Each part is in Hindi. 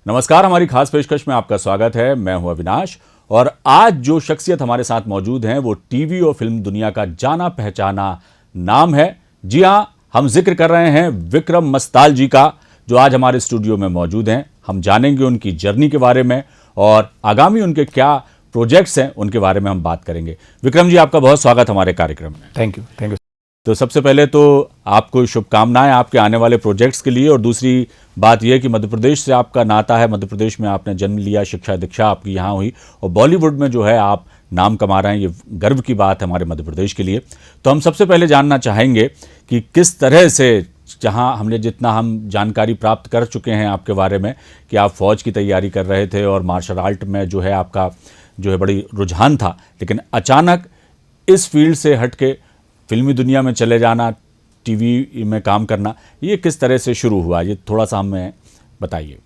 नमस्कार, हमारी खास पेशकश में आपका स्वागत है। मैं हूं अविनाश और आज जो शख्सियत हमारे साथ मौजूद हैं वो टीवी और फिल्म दुनिया का जाना पहचाना नाम है। जी हां, हम जिक्र कर रहे हैं विक्रम मस्ताल जी का, जो आज हमारे स्टूडियो में मौजूद हैं। हम जानेंगे उनकी जर्नी के बारे में और आगामी उनके क्या प्रोजेक्ट्स हैं उनके बारे में हम बात करेंगे। विक्रम जी, आपका बहुत स्वागत हमारे कार्यक्रम में। Thank you. तो सबसे पहले तो आपको शुभकामनाएं आपके आने वाले प्रोजेक्ट्स के लिए। और दूसरी बात यह कि मध्य प्रदेश से आपका नाता है, मध्य प्रदेश में आपने जन्म लिया, शिक्षा दीक्षा आपकी यहाँ हुई और बॉलीवुड में जो है आप नाम कमा रहे हैं, ये गर्व की बात है हमारे मध्य प्रदेश के लिए। तो हम सबसे पहले जानना चाहेंगे कि किस तरह से, जहाँ हमने जितना हम जानकारी प्राप्त कर चुके हैं आपके बारे में कि आप फौज की तैयारी कर रहे थे और मार्शल आर्ट में जो है आपका जो है बड़ी रुझान था, लेकिन अचानक इस फील्ड से हट के फिल्मी दुनिया में चले जाना, टीवी में काम करना, ये किस तरह से शुरू हुआ, ये थोड़ा सा हमें बताइए।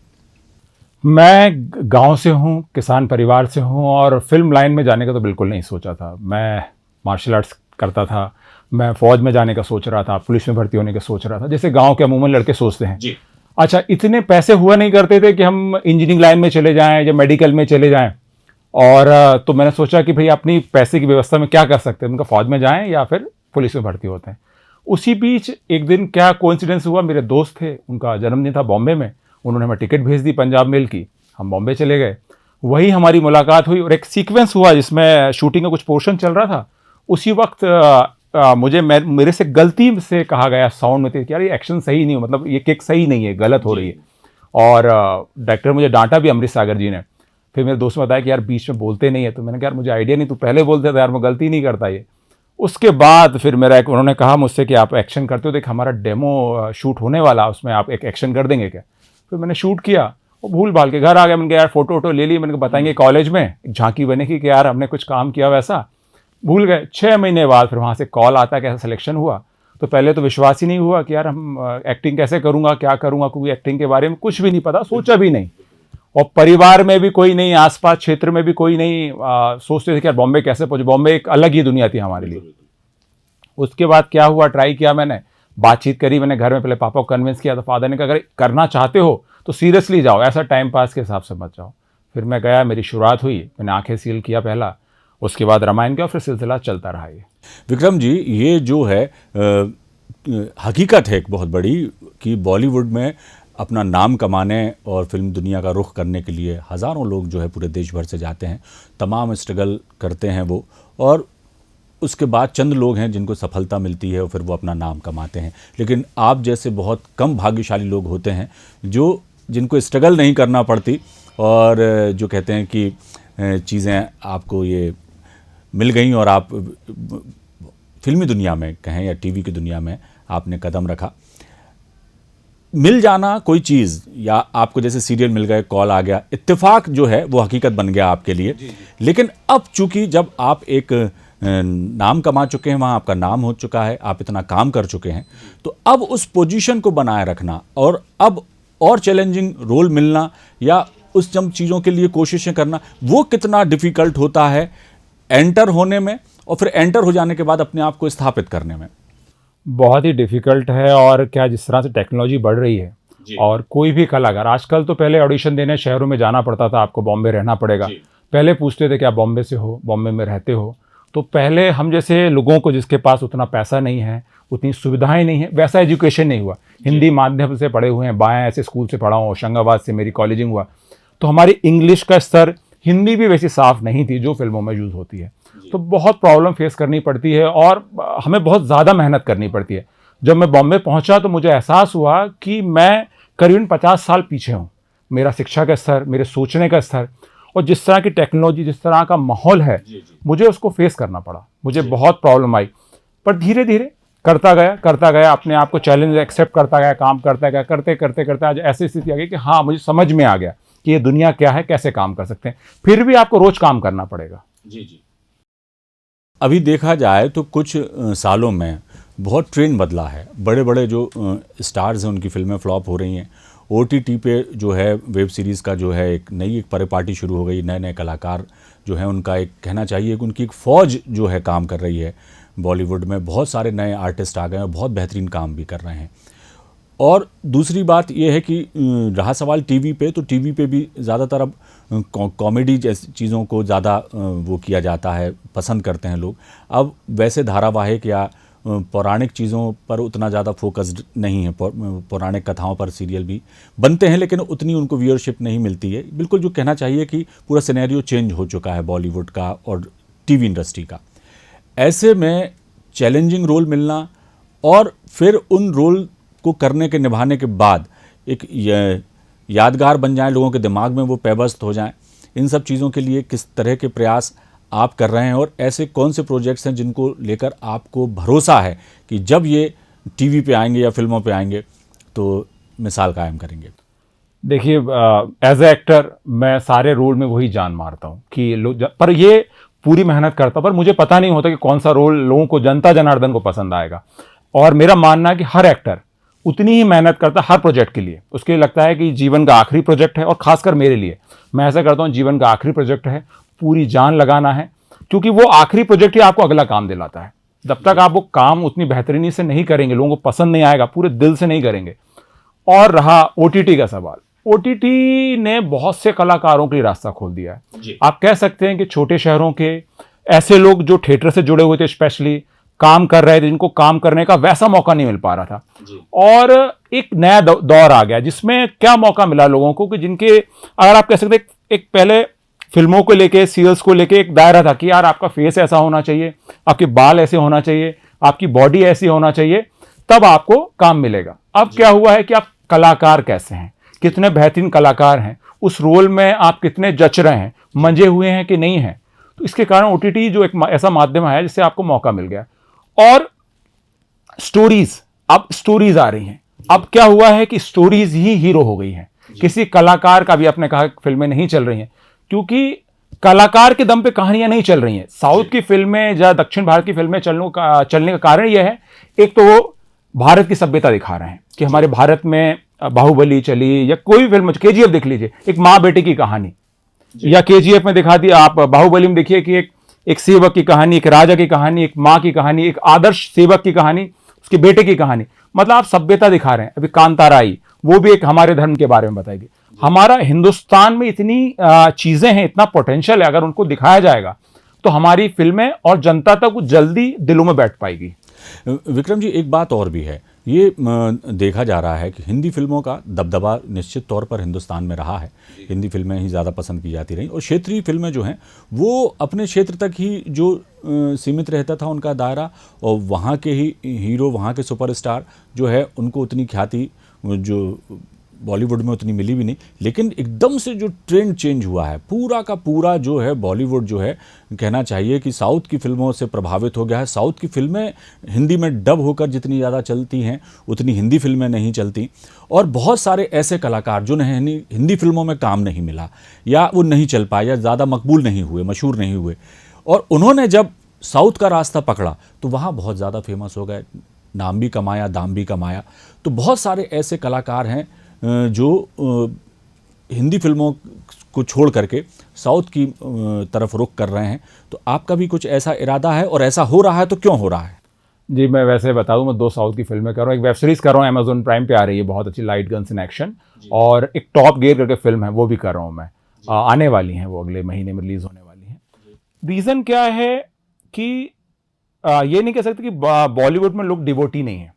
मैं गांव से हूं, किसान परिवार से हूं और फिल्म लाइन में जाने का तो बिल्कुल नहीं सोचा था। मैं मार्शल आर्ट्स करता था, मैं फौज में जाने का सोच रहा था, पुलिस में भर्ती होने का सोच रहा था, जैसे गांव के अमूमन लड़के सोचते हैं जी। अच्छा, इतने पैसे हुआ नहीं करते थे कि हम इंजीनियरिंग लाइन में चले जाएं या मेडिकल में चले जाएं। और तो मैंने सोचा कि भाई अपनी पैसे की व्यवस्था में क्या कर सकते हैं, उनका फौज में जाएं या फिर पुलिस में भर्ती होते हैं। उसी बीच एक दिन क्या कोइंसिडेंस हुआ, मेरे दोस्त थे, उनका जन्मदिन था बॉम्बे में, उन्होंने हमें टिकट भेज दी पंजाब मेल की, हम बॉम्बे चले गए। वही हमारी मुलाकात हुई और एक सीक्वेंस हुआ जिसमें शूटिंग का कुछ पोर्शन चल रहा था। उसी वक्त मेरे से गलती से कहा गया साउंड में कि यार ये एक्शन सही नहीं हो, मतलब ये किक सही नहीं है, गलत हो रही है। और डायरेक्टर मुझे डांटा भी, अमृत सागर जी ने। फिर मेरे दोस्त ने बताया कि यार बीच में बोलते नहीं है। तो मैंने कहा यार मुझे आइडिया नहीं, तू पहले बोलते था यार, मैं गलती नहीं करता ये। उसके बाद फिर उन्होंने कहा मुझसे कि आप एक्शन करते हो, देख हमारा डेमो शूट होने वाला, उसमें आप एक एक्शन कर देंगे क्या। फिर मैंने शूट किया और भूल भाल के घर आ गया। मैंने कहा यार फोटो वोटो ले ली, मैंने कहा बताएंगे कॉलेज में, एक झांकी बनेगी कि यार हमने कुछ काम किया, वैसा भूल गए। 6 महीने बाद फिर वहाँ से कॉल आता है कि ऐसा सिलेक्शन हुआ। तो पहले तो विश्वास ही नहीं हुआ कि यार हम एक्टिंग कैसे करूँगा, क्या करूँगा, क्योंकि एक्टिंग के बारे में कुछ भी नहीं पता, सोचा भी नहीं। और परिवार में भी कोई नहीं, आसपास क्षेत्र में भी कोई नहीं। सोचते थे कि यार बॉम्बे कैसे पहुंचे, बॉम्बे एक अलग ही दुनिया थी हमारे लिए। उसके बाद क्या हुआ, ट्राई किया मैंने, बातचीत करी मैंने घर में, पहले पापा को कन्विंस किया। तो फादर ने कहा अगर करना चाहते हो तो सीरियसली जाओ, ऐसा टाइम पास के हिसाब से मत जाओ। फिर मैं गया, मेरी शुरुआत हुई, मैंने आंखें सील किया पहला, उसके बाद रामायण किया, फिर सिलसिला चलता रहा। ये विक्रम जी, ये जो है हकीकत है एक बहुत बड़ी कि बॉलीवुड में अपना नाम कमाने और फिल्म दुनिया का रुख करने के लिए हज़ारों लोग जो है पूरे देश भर से जाते हैं, तमाम स्ट्रगल करते हैं वो, और उसके बाद चंद लोग हैं जिनको सफलता मिलती है और फिर वो अपना नाम कमाते हैं। लेकिन आप जैसे बहुत कम भाग्यशाली लोग होते हैं जिनको स्ट्रगल नहीं करना पड़ती और जो कहते हैं कि चीज़ें आपको ये मिल गई और आप फिल्मी दुनिया में कहें या टीवी की दुनिया में आपने कदम रखा। मिल जाना कोई चीज़, या आपको जैसे सीरियल मिल गए, कॉल आ गया, इत्तेफाक जो है वो हकीकत बन गया आपके लिए। लेकिन अब चूंकि जब आप एक नाम कमा चुके हैं, वहाँ आपका नाम हो चुका है, आप इतना काम कर चुके हैं, तो अब उस पोजीशन को बनाए रखना और अब और चैलेंजिंग रोल मिलना या उस जब चीज़ों के लिए कोशिशें करना, वो कितना डिफ़िकल्ट होता है एंटर होने में और फिर एंटर हो जाने के बाद अपने आप को स्थापित करने में। बहुत ही डिफ़िकल्ट है। और क्या जिस तरह से टेक्नोलॉजी बढ़ रही है और कोई भी कलाकार आजकल, तो पहले ऑडिशन देने शहरों में जाना पड़ता था, आपको बॉम्बे रहना पड़ेगा। पहले पूछते थे कि आप बॉम्बे से हो, बॉम्बे में रहते हो। तो पहले हम जैसे लोगों को जिसके पास उतना पैसा नहीं है, उतनी सुविधाएं नहीं है, वैसा एजुकेशन नहीं हुआ। हिंदी माध्यम से पढ़े हुए हैं, बाएँ ऐसे स्कूल से पढ़ा हूँ, होशंगाबाद से मेरी कॉलेजिंग हुआ। तो हमारी इंग्लिश का स्तर, हिंदी भी वैसी साफ़ नहीं थी जो फिल्मों में यूज़ होती है। तो बहुत प्रॉब्लम फेस करनी पड़ती है और हमें बहुत ज़्यादा मेहनत करनी पड़ती है। जब मैं बॉम्बे पहुंचा तो मुझे एहसास हुआ कि मैं करीबन 50 साल पीछे हूं। मेरा शिक्षा का स्तर, मेरे सोचने का स्तर और जिस तरह की टेक्नोलॉजी, जिस तरह का माहौल है, मुझे उसको फेस करना पड़ा। मुझे बहुत प्रॉब्लम आई, पर धीरे धीरे करता गया, अपने आप को चैलेंज एक्सेप्ट करता गया, काम करता गया, करते करते आज ऐसी स्थिति आ गई कि हाँ, मुझे समझ में आ गया कि ये दुनिया क्या है, कैसे काम कर सकते हैं। फिर भी आपको रोज काम करना पड़ेगा। जी। अभी देखा जाए तो कुछ सालों में बहुत ट्रेंड बदला है। बड़े बड़े जो स्टार्स हैं उनकी फिल्में फ्लॉप हो रही हैं। OTT पे जो है वेब सीरीज़ का जो है एक नई परिपाटी शुरू हो गई। नए नए कलाकार जो हैं उनका एक कहना चाहिए कि उनकी एक फ़ौज जो है काम कर रही है। बॉलीवुड में बहुत सारे नए आर्टिस्ट आ गए हैं, बहुत बेहतरीन काम भी कर रहे हैं। और दूसरी बात यह है कि रहा सवाल टीवी पे, तो टीवी पे भी ज़्यादातर अब कॉमेडी जैसी चीज़ों को ज़्यादा वो किया जाता है, पसंद करते हैं लोग। अब वैसे धारावाहिक या पौराणिक चीज़ों पर उतना ज़्यादा फोकस्ड नहीं है। पौराणिक कथाओं पर सीरियल भी बनते हैं लेकिन उतनी उनको व्यूअरशिप नहीं मिलती है। बिल्कुल जो कहना चाहिए कि पूरा सिनेरियो चेंज हो चुका है बॉलीवुड का और टीवी इंडस्ट्री का। ऐसे में चैलेंजिंग रोल मिलना और फिर उन रोल को करने के निभाने के बाद एक यादगार बन जाएं, लोगों के दिमाग में वो पैबस्त हो जाएं, इन सब चीज़ों के लिए किस तरह के प्रयास आप कर रहे हैं और ऐसे कौन से प्रोजेक्ट्स हैं जिनको लेकर आपको भरोसा है कि जब ये टीवी पे आएंगे या फिल्मों पे आएंगे तो मिसाल कायम करेंगे? देखिए, एज ए एक्टर मैं सारे रोल में वही जान मारता हूँ कि लोग, पर ये पूरी मेहनत करता हूँ, पर मुझे पता नहीं होता कि कौन सा रोल लोगों को, जनता जनार्दन को पसंद आएगा। और मेरा मानना है कि हर एक्टर उतनी ही मेहनत करता है हर प्रोजेक्ट के लिए। उसके लिए लगता है कि जीवन का आखिरी प्रोजेक्ट है, और खासकर मेरे लिए मैं ऐसा करता हूँ, जीवन का आखिरी प्रोजेक्ट है, पूरी जान लगाना है, क्योंकि वो आखिरी प्रोजेक्ट ही आपको अगला काम दिलाता है। जब तक आप वो काम उतनी बेहतरीनी से नहीं करेंगे, लोगों को पसंद नहीं आएगा, पूरे दिल से नहीं करेंगे। और रहा ओटीटी का सवाल, ओटीटी ने बहुत से कलाकारों के लिए रास्ता खोल दिया है। आप कह सकते हैं कि छोटे शहरों के ऐसे लोग जो थिएटर से जुड़े हुए थे, स्पेशली काम कर रहे थे, जिनको काम करने का वैसा मौका नहीं मिल पा रहा था, और एक नया दौर आ गया जिसमें क्या मौका मिला लोगों को कि जिनके, अगर आप कह सकते हैं, एक पहले फिल्मों को लेके, सीरियल्स को लेके एक दायरा था कि यार आपका फेस ऐसा होना चाहिए, आपके बाल ऐसे होना चाहिए, आपकी बॉडी ऐसी होना चाहिए, तब आपको काम मिलेगा। अब क्या हुआ है कि आप कलाकार कैसे हैं, कितने बेहतरीन कलाकार हैं, उस रोल में आप कितने जच रहे हैं, मंजे हुए हैं कि नहीं हैं। तो इसके कारण ओटीटी जो एक ऐसा माध्यम है जिससे आपको मौका मिल गया। और स्टोरीज, अब स्टोरीज आ रही हैं। अब क्या हुआ है कि स्टोरीज ही हीरो हो गई हैं। किसी कलाकार का भी, आपने कहा फिल्में नहीं चल रही हैं क्योंकि कलाकार के दम पे कहानियां नहीं चल रही हैं। साउथ की फिल्में या दक्षिण भारत की फिल्में चलने का कारण यह है, एक तो वो भारत की सभ्यता दिखा रहे हैं कि हमारे भारत में बाहुबली चली या कोई भी फिल्म, केजीएफ देख लीजिए, एक माँ बेटे की कहानी, या केजीएफ में दिखा दिया, आप बाहुबली में देखिए कि एक सेवक की कहानी, एक राजा की कहानी, एक माँ की कहानी, एक आदर्श सेवक की कहानी, उसके बेटे की कहानी, मतलब आप सभ्यता दिखा रहे हैं। अभी कांतारा आई, वो भी एक हमारे धर्म के बारे में बताएगी। हमारा हिंदुस्तान में इतनी चीजें हैं, इतना पोटेंशियल है, अगर उनको दिखाया जाएगा तो हमारी फिल्में और जनता तक जल्दी दिलों में बैठ पाएगी। विक्रम जी, एक बात और भी है, ये देखा जा रहा है कि हिंदी फिल्मों का दबदबा निश्चित तौर पर हिंदुस्तान में रहा है। हिंदी फिल्में ही ज़्यादा पसंद की जाती रहीं, और क्षेत्रीय फिल्में जो हैं वो अपने क्षेत्र तक ही जो सीमित रहता था उनका दायरा, और वहाँ के ही हीरो, वहाँ के सुपरस्टार जो है, उनको उतनी ख्याति जो बॉलीवुड में उतनी मिली भी नहीं। लेकिन एकदम से जो ट्रेंड चेंज हुआ है, पूरा का पूरा जो है बॉलीवुड जो है, कहना चाहिए कि साउथ की फिल्मों से प्रभावित हो गया है। साउथ की फिल्में हिंदी में डब होकर जितनी ज़्यादा चलती हैं उतनी हिंदी फिल्में नहीं चलती, और बहुत सारे ऐसे कलाकार जो हिंदी फिल्मों में काम नहीं मिला, या वो नहीं चल पाए, या ज़्यादा मकबूल नहीं हुए, मशहूर नहीं हुए, और उन्होंने जब साउथ का रास्ता पकड़ा तो वहाँ बहुत ज़्यादा फेमस हो गए, नाम भी कमाया, दाम भी कमाया। तो बहुत सारे ऐसे कलाकार हैं जो हिंदी फिल्मों को छोड़ करके साउथ की तरफ रुख कर रहे हैं। तो आपका भी कुछ ऐसा इरादा है, और ऐसा हो रहा है तो क्यों हो रहा है? जी, मैं वैसे बता दूं, मैं 2 साउथ की फिल्में कर रहा हूँ। एक वेब सीरीज कर रहा हूँ, अमेजोन प्राइम पे आ रही है, बहुत अच्छी, लाइट गन्स इन एक्शन, और एक टॉप गियर करके फिल्म है, वो भी कर रहा हूँ मैं। आने वाली हैं, वो अगले महीने में रिलीज होने वाली हैं। रीज़न क्या है कि ये नहीं कह सकते कि बॉलीवुड में लोग डिवोटी नहीं है,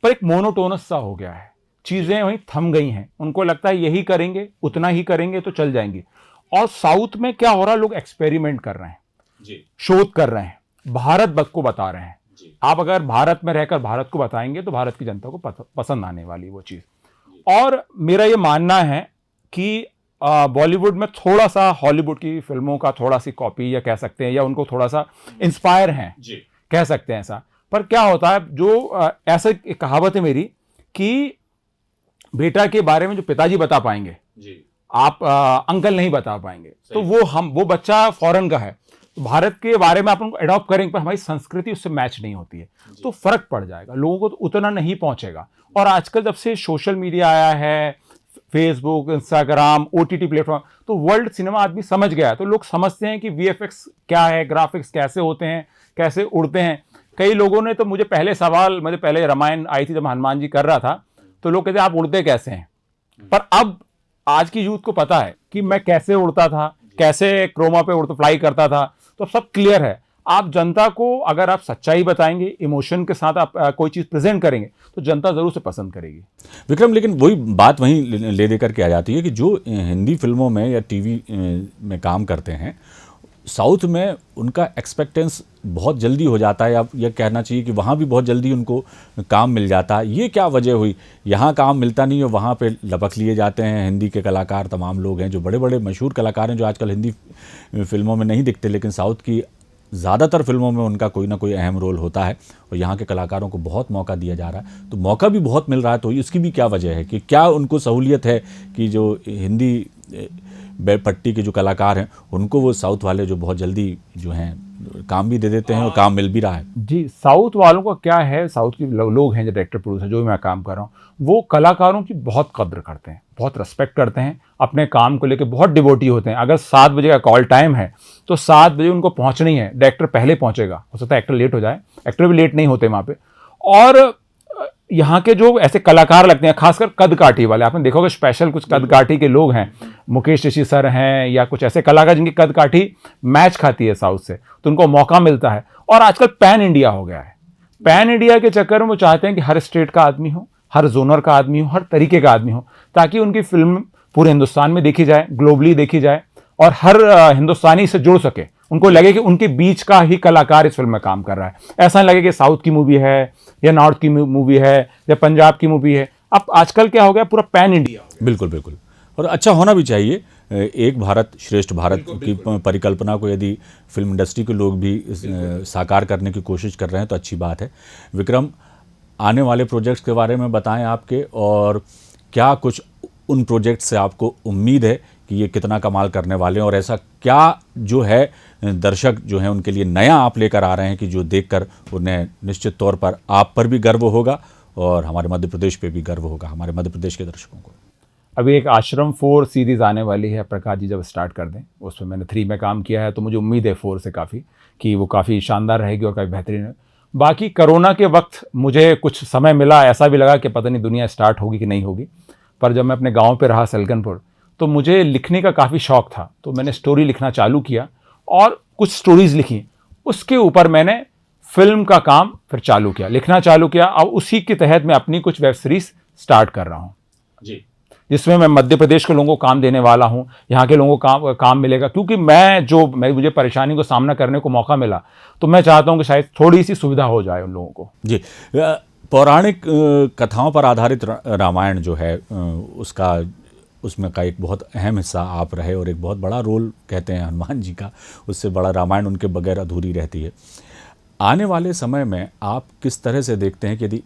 पर एक मोनोटोनस सा हो गया है, चीजें वहीं थम गई हैं। उनको लगता है यही करेंगे, उतना ही करेंगे तो चल जाएंगी। और साउथ में क्या हो रहा है, लोग एक्सपेरिमेंट कर रहे हैं, शोध कर रहे हैं, भारत को बता रहे हैं। आप अगर भारत में रहकर भारत को बताएंगे तो भारत की जनता को पसंद आने वाली वो चीज। और मेरा ये मानना है कि बॉलीवुड में थोड़ा सा हॉलीवुड की फिल्मों का थोड़ा सी कॉपी, या कह सकते हैं, या उनको थोड़ा सा इंस्पायर हैं, कह सकते हैं ऐसा। पर क्या होता है, जो ऐसा एक कहावत है मेरी कि बेटा के बारे में जो पिताजी बता पाएंगे, आप अंकल नहीं बता पाएंगे। तो वो बच्चा फॉरेन का है, तो भारत के बारे में आप उनको एडॉप्ट करेंगे, पर हमारी संस्कृति उससे मैच नहीं होती है, तो फर्क पड़ जाएगा, लोगों को तो उतना नहीं पहुंचेगा। और आजकल जब से सोशल मीडिया आया है, फेसबुक, इंस्टाग्राम, ओटीटी प्लेटफॉर्म, तो वर्ल्ड सिनेमा आदमी समझ गया है। तो लोग समझते हैं कि वीएफएक्स क्या है, ग्राफिक्स कैसे होते हैं, कैसे उड़ते हैं। कई लोगों ने तो मुझे पहले रामायण आई थी जब हनुमान जी कर रहा था, तो लोग कहते हैं आप उड़ते कैसे हैं, पर अब आज की यूथ को पता है कि मैं कैसे उड़ता था, कैसे क्रोमा पे उड़ता फ्लाई करता था, तो सब क्लियर है। आप जनता को अगर आप सच्चाई बताएंगे, इमोशन के साथ आप कोई चीज़ प्रेजेंट करेंगे, तो जनता ज़रूर से पसंद करेगी। विक्रम, लेकिन वही बात वहीं ले देकर के आ जाती है कि जो हिंदी फिल्मों में या टीवी में काम करते हैं, साउथ में उनका एक्सपेक्टेंस बहुत जल्दी हो जाता है, या यह कहना चाहिए कि वहाँ भी बहुत जल्दी उनको काम मिल जाता है। ये क्या वजह हुई? यहाँ काम मिलता नहीं है, वहाँ पे लपक लिए जाते हैं हिंदी के कलाकार, तमाम लोग हैं जो बड़े बड़े मशहूर कलाकार हैं जो आजकल हिंदी फिल्मों में नहीं दिखते, लेकिन साउथ की ज़्यादातर फिल्मों में उनका कोई ना कोई अहम रोल होता है और यहाँ के कलाकारों को बहुत मौका दिया जा रहा है, तो मौका भी बहुत मिल रहा है। तो इसकी भी क्या वजह है कि क्या उनको सहूलियत है कि जो हिंदी पट्टी के जो कलाकार हैं उनको वो साउथ वाले जो बहुत जल्दी जो हैं काम भी दे देते हैं और काम मिल भी रहा है? जी, साउथ वालों का क्या है, साउथ के लोग हैं जो डायरेक्टर प्रोड्यूसर जो भी मैं काम कर रहा हूँ, वो कलाकारों की बहुत कद्र करते हैं, बहुत रिस्पेक्ट करते हैं, अपने काम को लेकर बहुत डिवोटी होते हैं। अगर 7 बजे का कॉल टाइम है तो 7 बजे उनको पहुँचना ही है, डायरेक्टर पहले पहुँचेगा, हो सकता है एक्टर लेट हो जाए, एक्टर भी लेट नहीं होते वहाँ पे। और यहाँ के जो ऐसे कलाकार लगते हैं, खासकर कद काठी वाले, आपने देखा होगा स्पेशल कुछ कद काठी के लोग हैं, मुकेश ऋषि सर हैं या कुछ ऐसे कलाकार जिनकी कद काठी मैच खाती है साउथ से, तो उनको मौका मिलता है। और आजकल पैन इंडिया हो गया है, पैन इंडिया के चक्कर में वो चाहते हैं कि हर स्टेट का आदमी हो, हर जोनर का आदमी हो, हर तरीके का आदमी हो, ताकि उनकी फिल्म पूरे हिंदुस्तान में देखी जाए, ग्लोबली देखी जाए और हर हिंदुस्तानी से जुड़ सके। उनको लगे कि उनके बीच का ही कलाकार इस फिल्म में काम कर रहा है, ऐसा नहीं लगे कि साउथ की मूवी है या नॉर्थ की मूवी है या पंजाब की मूवी है। अब आजकल क्या हो गया, पूरा पैन इंडिया। बिल्कुल बिल्कुल, और अच्छा होना भी चाहिए। एक भारत श्रेष्ठ भारत की परिकल्पना को यदि फिल्म इंडस्ट्री के लोग भी साकार करने की कोशिश कर रहे हैं तो अच्छी बात है। विक्रम, आने वाले प्रोजेक्ट्स के बारे में बताएं आपके, और क्या कुछ उन प्रोजेक्ट से आपको उम्मीद है कि ये कितना कमाल करने वाले हैं, और ऐसा क्या जो है दर्शक जो हैं उनके लिए नया आप लेकर आ रहे हैं कि जो देखकर उन्हें निश्चित तौर पर आप पर भी गर्व होगा और हमारे मध्य प्रदेश पे भी गर्व होगा, हमारे मध्य प्रदेश के दर्शकों को? अभी एक आश्रम 4 सीरीज आने वाली है, प्रकाश जी जब स्टार्ट कर दें, उसमें मैंने 3 में काम किया है, तो मुझे उम्मीद है 4 से काफ़ी कि वो काफ़ी शानदार रहेगी और काफ़ी बेहतरीन है। बाकी कोरोना के वक्त मुझे कुछ समय मिला, ऐसा भी लगा कि पता नहीं दुनिया स्टार्ट होगी कि नहीं होगी, पर जब मैं अपने गांव पे रहा सलकनपुर, तो मुझे लिखने का काफ़ी शौक़ था, तो मैंने स्टोरी लिखना चालू किया और कुछ स्टोरीज़ लिखी। उसके ऊपर मैंने फिल्म का काम फिर चालू किया, लिखना चालू किया, और उसी के तहत मैं अपनी कुछ वेब सीरीज़ स्टार्ट कर रहा हूँ जी, जिसमें मैं मध्य प्रदेश के लोगों को काम देने वाला हूँ, यहाँ के लोगों को काम मिलेगा, क्योंकि मुझे परेशानी को सामना करने को मौका मिला, तो मैं चाहता हूँ कि शायद थोड़ी सी सुविधा हो जाए उन लोगों को। जी, पौराणिक कथाओं पर आधारित रामायण जो है उसमें का एक बहुत अहम हिस्सा आप रहे, और एक बहुत बड़ा रोल कहते हैं हनुमान जी का, उससे बड़ा रामायण उनके बगैर अधूरी रहती है। आने वाले समय में आप किस तरह से देखते हैं कि यदि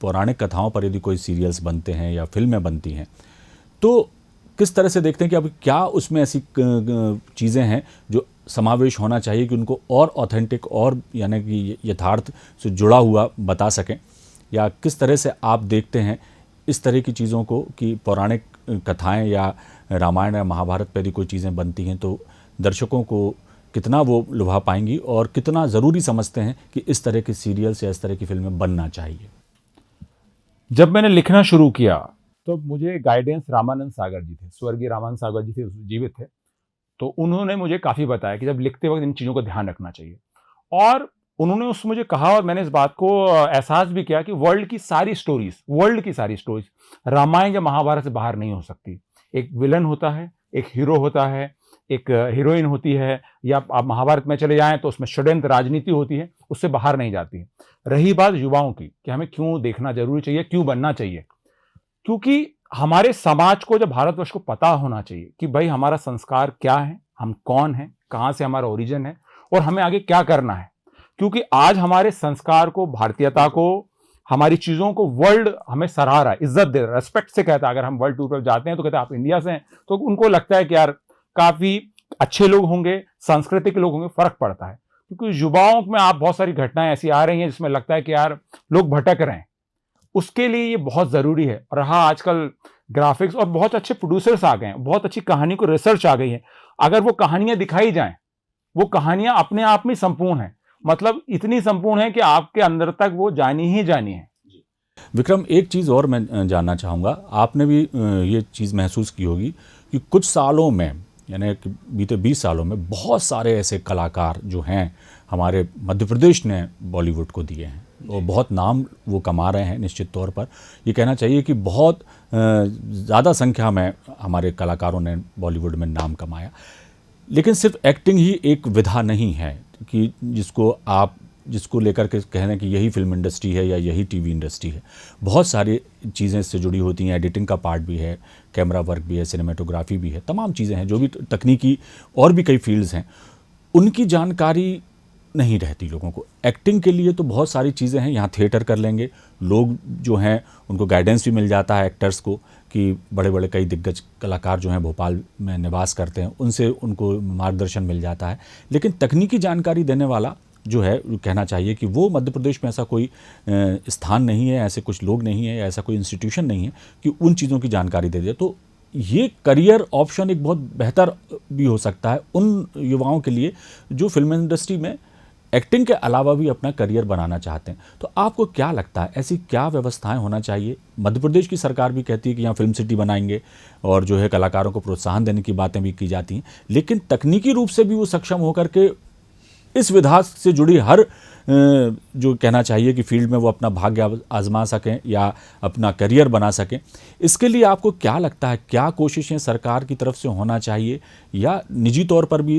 पौराणिक कथाओं पर यदि कोई सीरियल्स बनते हैं या फिल्में बनती हैं, तो किस तरह से देखते हैं कि अब क्या उसमें ऐसी चीज़ें हैं जो समावेश होना चाहिए कि उनको और ऑथेंटिक और यानी कि यथार्थ से जुड़ा हुआ बता सकें, या किस तरह से आप देखते हैं इस तरह की चीज़ों को कि पौराणिक कथाएं या रामायण या महाभारत पर यदि कोई चीज़ें बनती हैं तो दर्शकों को कितना वो लुभा पाएंगी, और कितना ज़रूरी समझते हैं कि इस तरह के सीरियल्स या इस तरह की फिल्में बनना चाहिए? जब मैंने लिखना शुरू किया तो मुझे गाइडेंस रामानंद सागर जी थे, स्वर्गीय रामानंद सागर जी थे, जीवित थे, तो उन्होंने मुझे काफ़ी बताया कि जब लिखते वक्त इन चीज़ों का ध्यान रखना चाहिए। और उन्होंने मुझे कहा, और मैंने इस बात को एहसास भी किया कि वर्ल्ड की सारी स्टोरीज रामायण या महाभारत से बाहर नहीं हो सकती। एक विलन होता है, एक हीरो होता है, एक हीरोइन होती है, या आप महाभारत में चले जाएं तो उसमें षड्यंत्र राजनीति होती है, उससे बाहर नहीं जाती है। रही बात युवाओं की कि हमें क्यों देखना जरूरी चाहिए, क्यों बनना चाहिए, क्योंकि हमारे समाज को, जब भारतवर्ष को पता होना चाहिए कि भाई हमारा संस्कार क्या है, हम कौन हैं, कहाँ से हमारा ओरिजिन है और हमें आगे क्या करना है। क्योंकि आज हमारे संस्कार को, भारतीयता को, हमारी चीज़ों को वर्ल्ड हमें सराह रहा है, इज्जत दे रहा है, रेस्पेक्ट से कहता है। अगर हम वर्ल्ड टूर पर जाते हैं तो कहते हैं आप इंडिया से हैं, तो उनको लगता है कि यार काफ़ी अच्छे लोग होंगे, सांस्कृतिक लोग होंगे, फर्क पड़ता है। क्योंकि युवाओं में आप बहुत सारी घटनाएं ऐसी आ रही हैं जिसमें लगता है कि यार लोग भटक रहे हैं, उसके लिए ये बहुत ज़रूरी है। रहा आजकल ग्राफिक्स और बहुत अच्छे प्रोड्यूसर्स आ गए हैं, बहुत अच्छी कहानी को रिसर्च आ गई है, अगर वो कहानियां दिखाई जाएं, वो कहानियां अपने आप में संपूर्ण हैं, मतलब इतनी संपूर्ण है कि आपके अंदर तक वो जानी ही जानी है। विक्रम, एक चीज़ और मैं जानना चाहूँगा, आपने भी ये चीज़ महसूस की होगी कि कुछ सालों में, यानी कि बीते 20 सालों में बहुत सारे ऐसे कलाकार जो हैं हमारे मध्य प्रदेश ने बॉलीवुड को दिए हैं और बहुत नाम वो कमा रहे हैं। निश्चित तौर पर ये कहना चाहिए कि बहुत ज़्यादा संख्या में हमारे कलाकारों ने बॉलीवुड में नाम कमाया। लेकिन सिर्फ एक्टिंग ही एक विधा नहीं है कि जिसको लेकर के कह रहे हैं कि यही फिल्म इंडस्ट्री है या यही टीवी इंडस्ट्री है। बहुत सारी चीज़ें इससे जुड़ी होती हैं, एडिटिंग का पार्ट भी है, कैमरा वर्क भी है, सिनेमेटोग्राफी भी है, तमाम चीज़ें हैं जो भी तकनीकी और भी कई फील्ड्स हैं, उनकी जानकारी नहीं रहती लोगों को। एक्टिंग के लिए तो बहुत सारी चीज़ें हैं, यहाँ थिएटर कर लेंगे लोग जो हैं, उनको गाइडेंस भी मिल जाता है एक्टर्स को कि बड़े बड़े कई दिग्गज कलाकार जो हैं भोपाल में निवास करते हैं, उनसे उनको मार्गदर्शन मिल जाता है। लेकिन तकनीकी जानकारी देने वाला जो है, कहना चाहिए कि वो मध्य प्रदेश में ऐसा कोई स्थान नहीं है, ऐसे कुछ लोग नहीं है या ऐसा कोई इंस्टीट्यूशन नहीं है कि उन चीज़ों की जानकारी दे दे। तो ये करियर ऑप्शन एक बहुत बेहतर भी हो सकता है उन युवाओं के लिए जो फिल्म इंडस्ट्री में एक्टिंग के अलावा भी अपना करियर बनाना चाहते हैं। तो आपको क्या लगता है, ऐसी क्या व्यवस्थाएं होना चाहिए? मध्य प्रदेश की सरकार भी कहती है कि यहाँ फिल्म सिटी बनाएंगे और जो है कलाकारों को प्रोत्साहन देने की बातें भी की जाती हैं, लेकिन तकनीकी रूप से भी वो सक्षम होकर के इस विधा से जुड़ी हर जो कहना चाहिए कि फील्ड में वो अपना भाग्य आजमा सकें या अपना करियर बना सकें, इसके लिए आपको क्या लगता है, क्या कोशिशें सरकार की तरफ से होना चाहिए या निजी तौर पर भी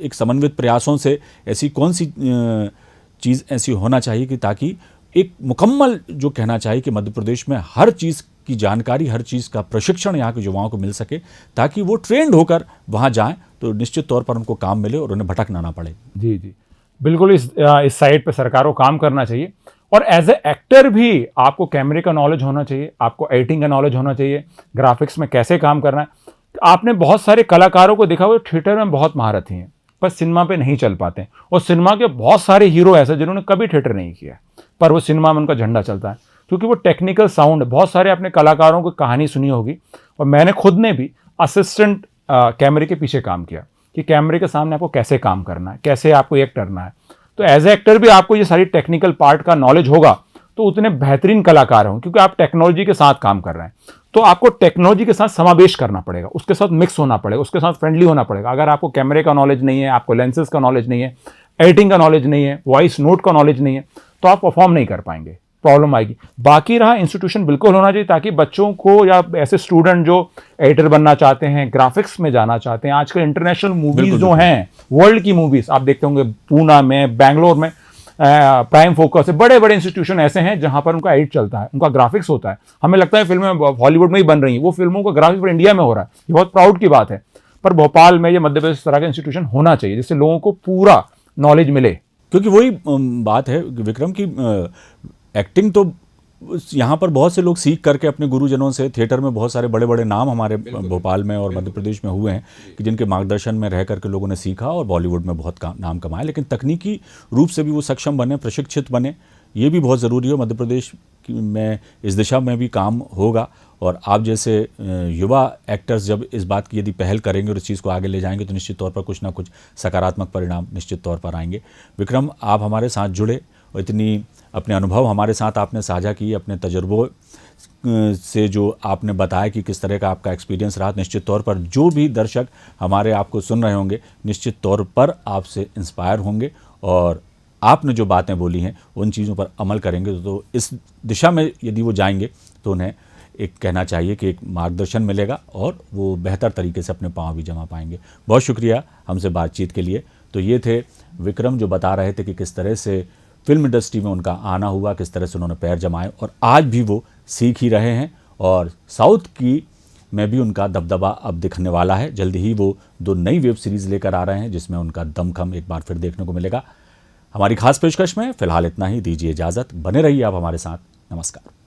एक समन्वित प्रयासों से ऐसी कौन सी चीज़ ऐसी होना चाहिए कि ताकि एक मुकम्मल जो कहना चाहिए कि मध्य प्रदेश में हर चीज़ की जानकारी, हर चीज़ का प्रशिक्षण यहाँ के युवाओं को मिल सके, ताकि वो ट्रेंड होकर वहाँ जाएं तो निश्चित तौर पर उनको काम मिले और उन्हें भटकना ना पड़े। जी जी, बिल्कुल इस साइड पे सरकार को काम करना चाहिए। और एज ए एक्टर भी आपको कैमरे का नॉलेज होना चाहिए, आपको एडिटिंग का नॉलेज होना चाहिए, ग्राफिक्स में कैसे काम करना है। आपने बहुत सारे कलाकारों को देखा हुआ थिएटर में बहुत महारथी हैं पर सिनेमा पे नहीं चल पाते, और सिनेमा के बहुत सारे हीरो ऐसे जिन्होंने कभी थिएटर नहीं किया पर वो सिनेमा में उनका झंडा चलता है क्योंकि वो टेक्निकल साउंड। बहुत सारे अपने कलाकारों की कहानी सुनी होगी, और मैंने खुद ने भी असिस्टेंट कैमरे के पीछे काम किया कि कैमरे के सामने आपको कैसे काम करना है, कैसे आपको एक्ट करना है। तो एज ए एक्टर भी आपको ये सारी टेक्निकल पार्ट का नॉलेज होगा तो उतने बेहतरीन कलाकार होंगे, क्योंकि आप टेक्नोलॉजी के साथ काम कर रहे हैं। तो आपको टेक्नोलॉजी के साथ समावेश करना पड़ेगा, उसके साथ मिक्स होना पड़ेगा, उसके साथ फ्रेंडली होना पड़ेगा। अगर आपको कैमरे का नॉलेज नहीं है, आपको लेंसेज का नॉलेज नहीं है, एडिटिंग का नॉलेज नहीं है, वॉइस नोट का नॉलेज नहीं है, तो आप परफॉर्म नहीं कर पाएंगे, प्रॉब्लम आएगी। बाकी रहा इंस्टीट्यूशन बिल्कुल होना चाहिए ताकि बच्चों को या ऐसे स्टूडेंट जो एडिटर बनना चाहते हैं, ग्राफिक्स में जाना चाहते हैं, आजकल इंटरनेशनल मूवीज जो हैं, वर्ल्ड की मूवीज आप देखते होंगे, पूना में, बैंगलोर में प्राइम फोकस है, बड़े बड़े इंस्टीट्यूशन ऐसे हैं जहां पर उनका एडिट चलता है, उनका ग्राफिक्स होता है। हमें लगता है फिल्में हॉलीवुड में ही बन रही हैं, वो फिल्मों का ग्राफिक्स पर इंडिया में हो रहा है, ये बहुत प्राउड की बात है। पर भोपाल में या मध्य प्रदेश इस तरह का इंस्टीट्यूशन होना चाहिए जिससे लोगों को पूरा नॉलेज मिले। क्योंकि वही बात है विक्रम की एक्टिंग तो यहाँ पर बहुत से लोग सीख करके अपने गुरुजनों से, थिएटर में बहुत सारे बड़े बड़े नाम हमारे भोपाल में और मध्य प्रदेश में हुए हैं कि जिनके मार्गदर्शन में रह करके लोगों ने सीखा और बॉलीवुड में बहुत नाम कमाया। लेकिन तकनीकी रूप से भी वो सक्षम बने, प्रशिक्षित बने, ये भी बहुत ज़रूरी है। मध्य प्रदेश में इस दिशा में भी काम होगा और आप जैसे युवा एक्टर्स जब इस बात की यदि पहल करेंगे और इस चीज़ को आगे ले जाएंगे तो निश्चित तौर पर कुछ ना कुछ सकारात्मक परिणाम निश्चित तौर पर आएंगे। विक्रम, आप हमारे साथ जुड़े और इतनी अपने अनुभव हमारे साथ आपने साझा किए, अपने तजुर्बों से जो आपने बताया कि किस तरह का आपका एक्सपीरियंस रहा, निश्चित तौर पर जो भी दर्शक हमारे आपको सुन रहे होंगे निश्चित तौर पर आपसे इंस्पायर होंगे और आपने जो बातें बोली हैं उन चीज़ों पर अमल करेंगे। तो इस दिशा में यदि वो जाएंगे तो उन्हें एक कहना चाहिए कि एक मार्गदर्शन मिलेगा और वो बेहतर तरीके से अपने पाँव भी जमा पाएंगे। बहुत शुक्रिया हमसे बातचीत के लिए। तो ये थे विक्रम जो बता रहे थे कि किस तरह से फिल्म इंडस्ट्री में उनका आना हुआ, किस तरह से उन्होंने पैर जमाए और आज भी वो सीख ही रहे हैं और साउथ की में भी उनका दबदबा अब दिखने वाला है। जल्दी ही वो 2 नई वेब सीरीज़ लेकर आ रहे हैं जिसमें उनका दमखम एक बार फिर देखने को मिलेगा। हमारी खास पेशकश में फ़िलहाल इतना ही। दीजिए इजाज़त, बने रहिए आप हमारे साथ। नमस्कार।